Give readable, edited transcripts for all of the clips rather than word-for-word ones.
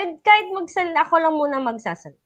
kahit magsalita, ako lang muna magsasalita.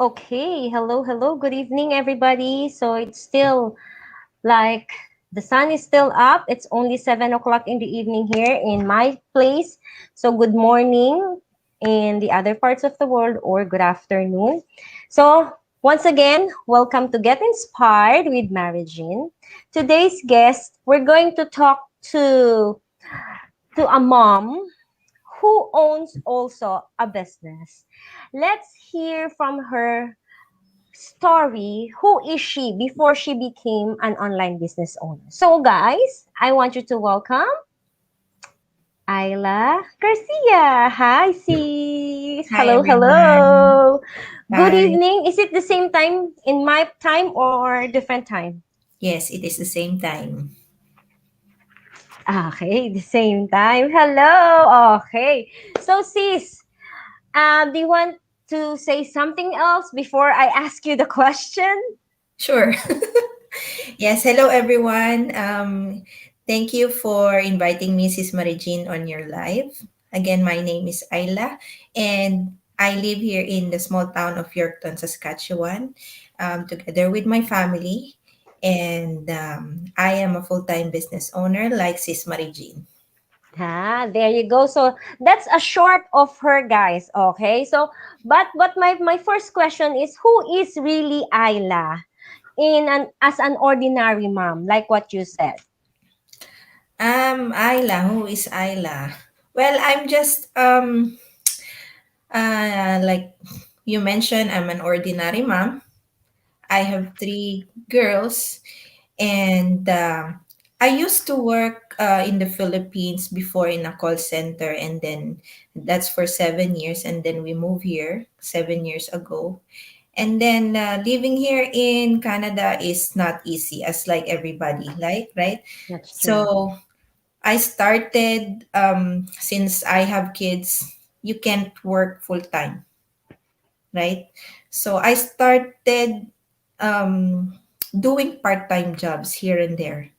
Okay, hello, good evening, everybody. So it's still like the sun is still up. It's only 7 o'clock in the evening here in my place. So good morning in the other parts of the world, or good afternoon. So once again, welcome to Get Inspired with Mariegene. Today's guest, we're going to talk to a mom who owns also a business. Let's hear from her story. Who is she before she became an online business owner? So, guys, I want you to welcome Ihla Garcia. Hi, sis. Hi everyone. Hello. Good Hi. evening. Is it the same time in my time or different time? Yes, it is the same time. Okay, the same time. Hello. Okay. So, sis, do you want to say something else before I ask you the question? Sure. Yes, hello everyone. Thank you for inviting me, Sis Mariegene, on your live. Again, my name is Ayla, and I live here in the small town of Yorkton, Saskatchewan, together with my family. And I am a full-time business owner like Sis Mariegene. There you go. So that's a short of her, guys. Okay. So, but my first question is, who is really Ayla in an as an ordinary mom, like what you said? Ayla, who is Ayla? Well, I'm just like you mentioned, I'm an ordinary mom. I have three girls, and I used to work in the Philippines before in a call center, and then that's for 7 years, and then we moved here 7 years ago. And then living here in Canada is not easy, as like everybody, like right. That's true. So I started since I have kids. You can't work full time, right? So I started um, doing part-time jobs here and there.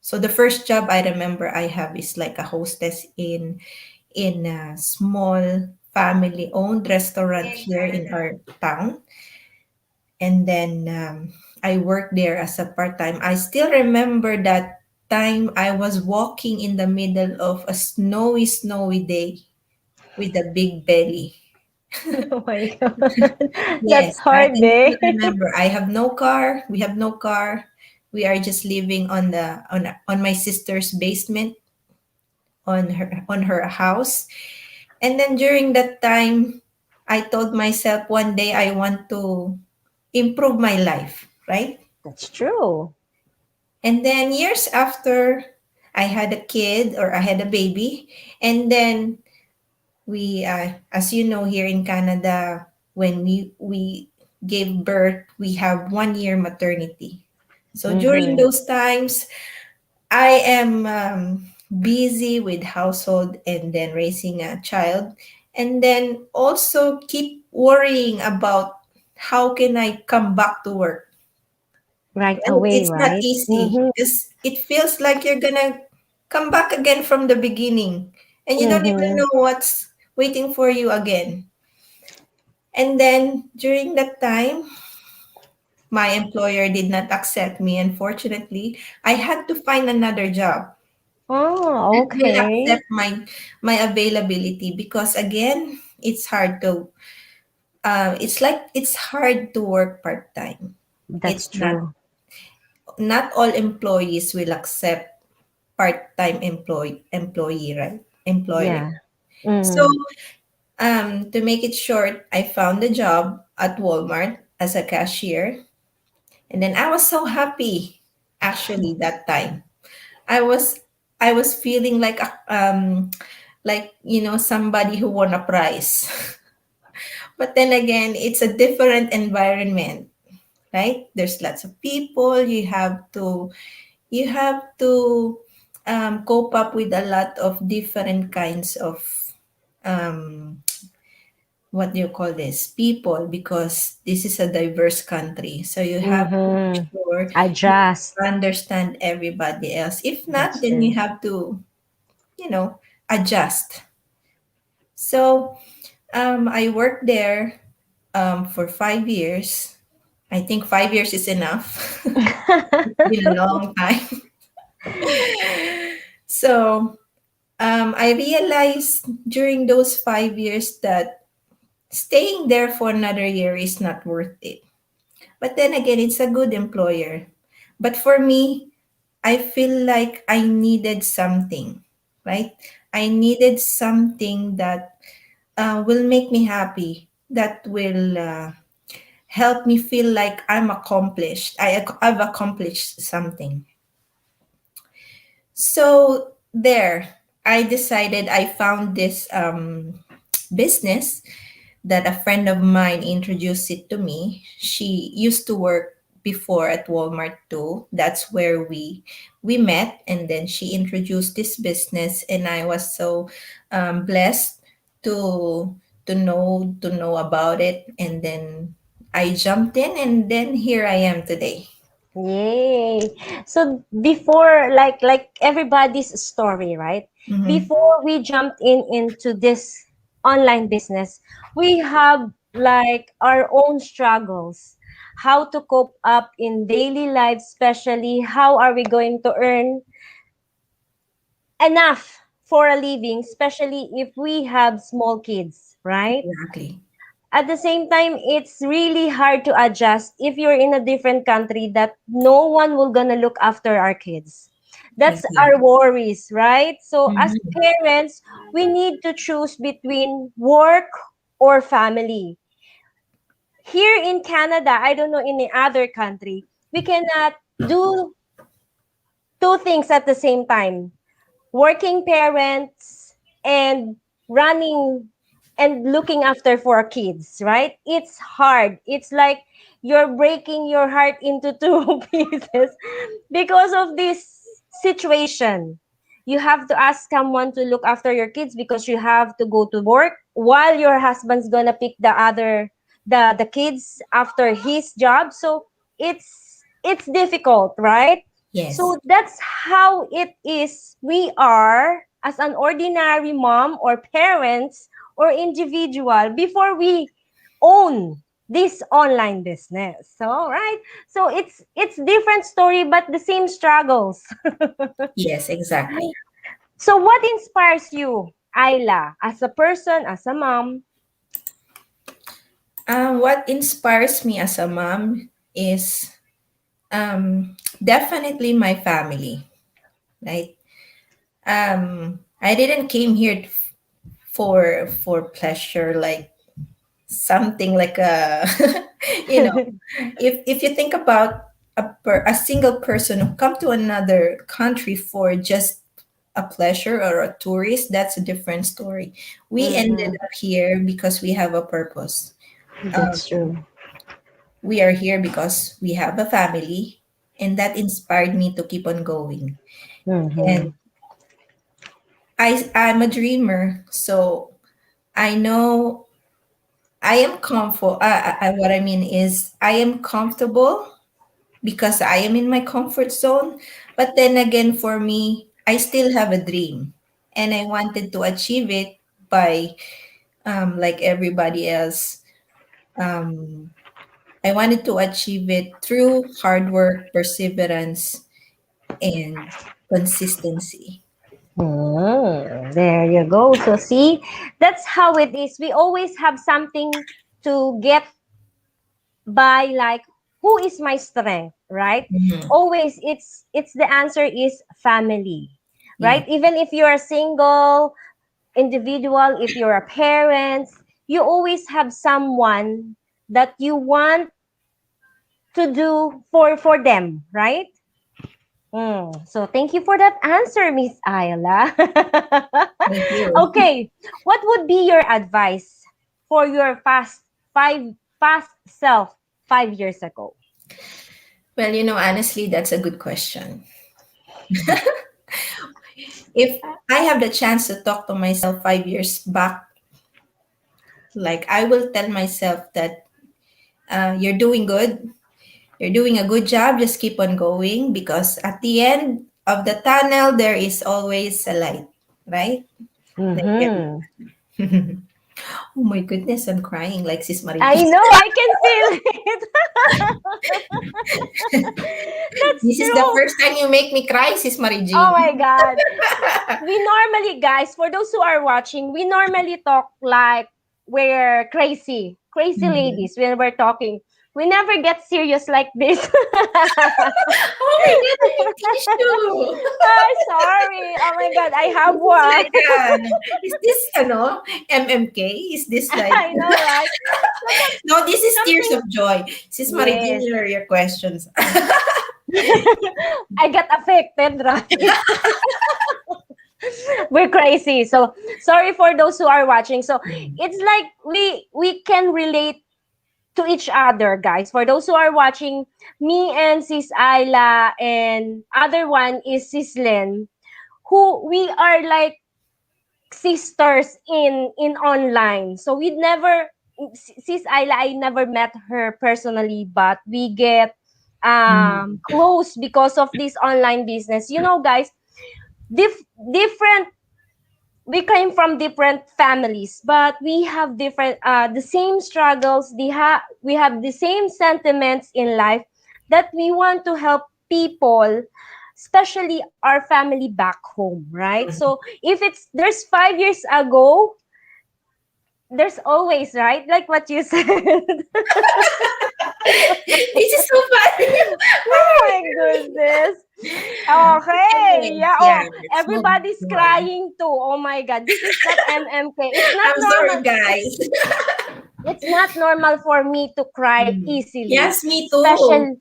So the first job I remember I have is like a hostess in a small family-owned restaurant here in our town, and then I worked there as a part-time. I still remember that time I was walking in the middle of a snowy day with a big belly. Oh my God. That's Yes, I hard, can eh? still remember. I have no car. We have no car. We are just living on my sister's basement on her house. And then during that time, I told myself one day I want to improve my life, right? That's true. And then years after, I had a kid or I had a baby, and then we as you know, here in Canada, when we gave birth, we have 1 year maternity. So during Mm-hmm. those times I am busy with household and then raising a child, and then also keep worrying about how can I come back to work. Right And away, it's not right? easy Mm-hmm. because it feels like you're gonna come back again from the beginning, and you don't even Mm-hmm. know what's waiting for you again. And then during that time, my employer did not accept me. Unfortunately, I had to find another job Oh, that will okay. accept my availability, because again, it's hard to it's like it's hard to work part time. That's It's true. not all employees will accept part time employee, right? Employer. Yeah. So Mm. to make it short, I found a job at Walmart as a cashier. And then I was so happy actually that time. I was I was feeling like somebody who won a prize. But then again, it's a different environment, right? There's lots of people. You have to cope up with a lot of different kinds of um, what do you call this, people, because this is a diverse country. So you have to make Mm-hmm. sure you Adjust. understand everybody else. If not, That's then you true. have to, you know, adjust. So I worked there for 5 years. I think 5 years is enough. It's been a long time. So I realized during those 5 years that staying there for another year is not worth it. But then again, it's a good employer. But for me, I feel like I needed something, right? I needed something that will make me happy, that will help me feel like I'm accomplished. I've accomplished something. So there, I decided I found this business that a friend of mine introduced it to me. She used to work before at Walmart too. That's where we met, and then she introduced this business, and I was so blessed to to know about it, and then I jumped in, and then here I am today. Yay. So before, like everybody's story, right? Hmm. Before we jumped into this online business, we have like our own struggles. How to cope up in daily life, especially how are we going to earn enough for a living, especially if we have small kids, right? Exactly. At the same time, it's really hard to adjust if you're in a different country that no one will gonna look after our kids. That's our Exactly. worries, right? So as Hmm. parents, we need to choose between work or family. Here in Canada, I don't know in the other country, we cannot do two things at the same time. Working parents and running and looking after for kids, right? It's hard. It's like you're breaking your heart into two pieces because of this situation. You have to ask someone to look after your kids because you have to go to work while your husband's gonna pick the kids after his job. So it's difficult, right? Yes. So that's how it is. We are as an ordinary mom or parents or individual before we own this online business. So right? So it's different story but the same struggles. Yes, exactly. So what inspires you, Ayla, as a person, as a mom? What inspires me as a mom is definitely my family, right? I didn't came here for pleasure, like something like a, you know, if you think about a single person who come to another country for just a pleasure or a tourist, that's a different story. We ended Mm-hmm. up here because we have a purpose. Um, That's true. we are here because we have a family, and that inspired me to keep on going. Mm-hmm. And I'm a dreamer, so I know I am comfort. What I mean is, I am comfortable because I am in my comfort zone. But then again, for me, I still have a dream, and I wanted to achieve it by, like everybody else. Um, I wanted to achieve it through hard work, perseverance, and consistency. There you go. So see, that's how it is. We always have something to get by, like who is my strength, right? Mhm. Always it's the answer is family, Yeah. right? Even if you're a single individual, if you're a parent, you always have someone that you want to do for them, right? So thank you for that answer, Miss Ayla. Thank you. Okay, what would be your advice for your fast past self 5 years ago? Well, honestly, that's a good question. If I have the chance to talk to myself 5 years back, like I will tell myself that you're doing good. You're doing a good job. Just keep on going because at the end of the tunnel, there is always a light, right? Like Mm-hmm. every. Oh my goodness, I'm crying like Sis I Mariegene. know, I can feel it. That's This is the true. first time you make me cry, Sis Oh Mariegene. my God. We normally, guys, for those who are watching, we normally talk like we're crazy, crazy Mhm. ladies when we're talking. We never get serious like this. Oh my god, I have tissue. I'm sorry. Oh my God, I have This is one. like is this MMK? Is this like I know, right? So no, this is tears something, of joy. Sis Mariegene, yes. your questions. I got affected, right? We're crazy. So sorry for those who are watching. So it's like we can relate to each other, guys. For those who are watching, me and Sis Ayla and other one is Sis Len, who we are like sisters in online. So we never Sis Ayla, I never met her personally, but we get Mhm. close because of this online business. You know, guys, different, we came from different families, but we have different the same struggles, we have the same sentiments in life, that we want to help people, especially our family back home, right? So if it's there's 5 years ago, there's always, right, like what you said. This is so funny. Oh my goodness. Okay, Anyways, yeah. yeah, Oh, let's move everybody's on. crying too. Oh my God, this is not MMK. It's not I'm sorry, normal. guys. It's not normal for me to cry Mhm. easily, Yes, me too.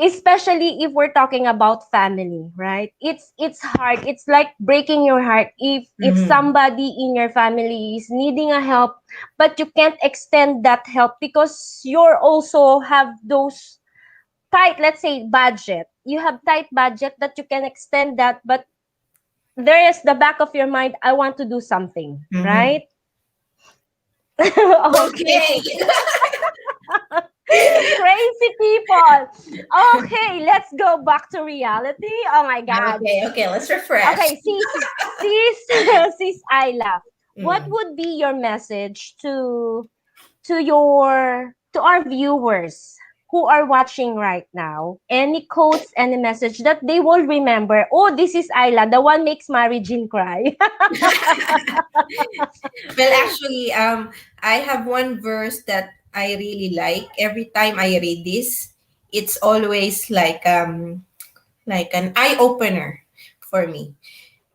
especially if we're talking about family, right? It's hard. It's like breaking your heart if Mhm. somebody in your family is needing a help, but you can't extend that help because you're also have those tight, let's say, budget. You have tight budget that you can extend that, but there is the back of your mind, I want to do something, Mhm. right? Okay. Okay. Crazy people. Okay, let's go back to reality. Oh my God. Okay, okay, let's refresh. Okay, sis, sis Ayla, what Mm. would be your message to our viewers who are watching right now? Any quotes, any message that they will remember? Oh, this is Ayla, the one makes Mariegene cry. Well, actually, I have one verse that I really like. Every time I read this, it's always like an eye opener for me.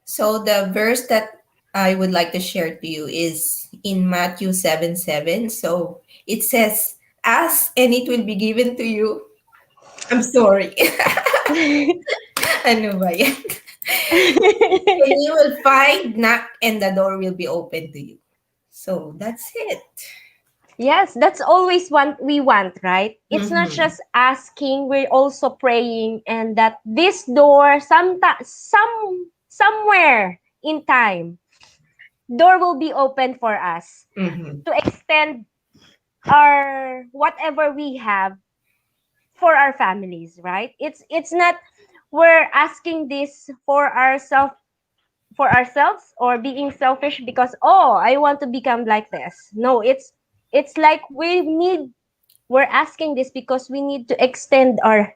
So the verse that I would like to share to you is in Matthew 7:7. So it says, "Ask and it will be given to you." I'm sorry. Ano ba yan? And you will find, knock, and the door will be open to you. So that's it. Yes, that's always what we want, right? It's not Mm-hmm. just asking, we're also praying, and that this door somewhere in time, door will be open for us Mm-hmm. to extend our whatever we have for our families, right? It's not we're asking this for ourselves or being selfish because, oh, I want to become like this. No, it's like we're asking this because we need to extend our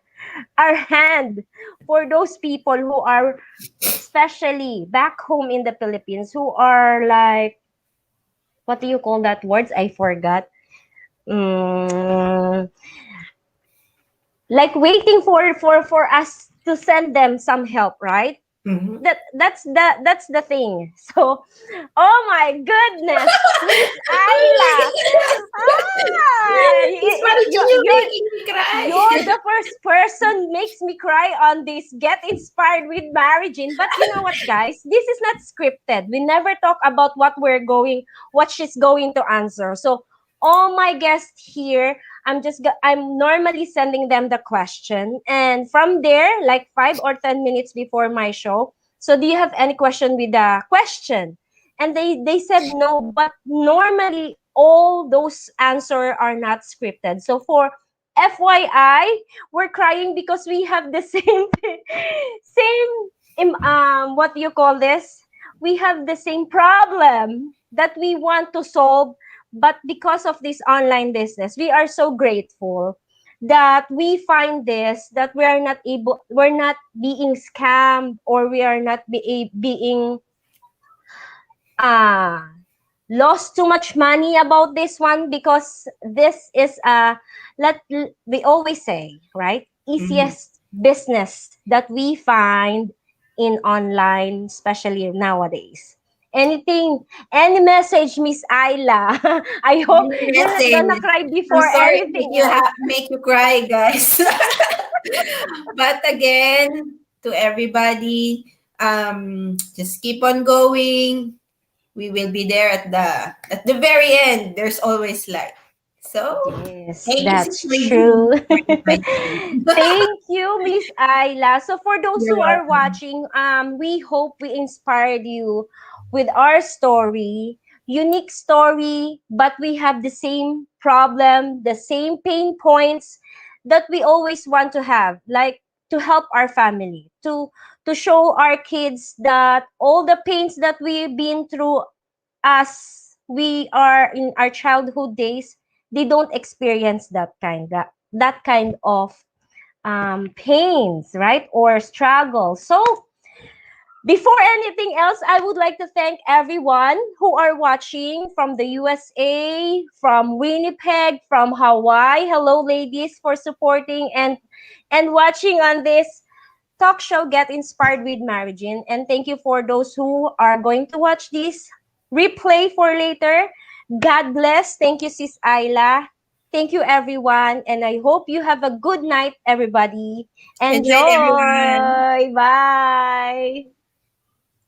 hand for those people who are, especially back home in the Philippines, who are like, what do you call that words, I forgot. mm, like waiting for us to send them some help, right? Mm-hmm. That's the thing. So, oh my goodness, Sis Ayla. It's funny, you making me You're cry. the first person makes me cry on this Get Inspired with Mariegene. But you know what, guys? This is not scripted. We never talk about what she's going to answer. So all my guests here, I'm normally sending them the question, and from there, like 5 or 10 minutes before my show, so do you have any question with the question? And they said no, but normally all those answer are not scripted. So for FYI, we're crying because we have the same what do you call this? We have the same problem that we want to solve, but because of this online business, we are so grateful that we find this, that we're not being scammed, or we are not being uh lost too much money about this one, because this is let we always say, right, Mhm. easiest business that we find in online, especially nowadays. Anything, any message, Miss Ayla? I hope you're not Message. gonna cry I'm before sorry to anything else. make you cry, guys. But again, to everybody, just keep on going. We will be there at the very end. There's always light. So Yes, thank you, Sis that's true. Mariegene, for inviting me. Thank you, Miss Ayla. So for those You're who are welcome. watching, we hope we inspired you with our story, unique story, but we have the same problem, the same pain points that we always want to have, like to help our family, to show our kids that all the pains that we've been through as we are in our childhood days, they don't experience that kind of pains, right, or struggle. So before anything else, I would like to thank everyone who are watching from the USA, from Winnipeg, from Hawaii. Hello, ladies, for supporting and watching on this talk show Get Inspired with Mariegene. And thank you for those who are going to watch this replay for later. God bless. Thank you, Sis Ayla. Thank you, everyone. And I hope you have a good night, everybody. Good night, everyone. Enjoy. Bye.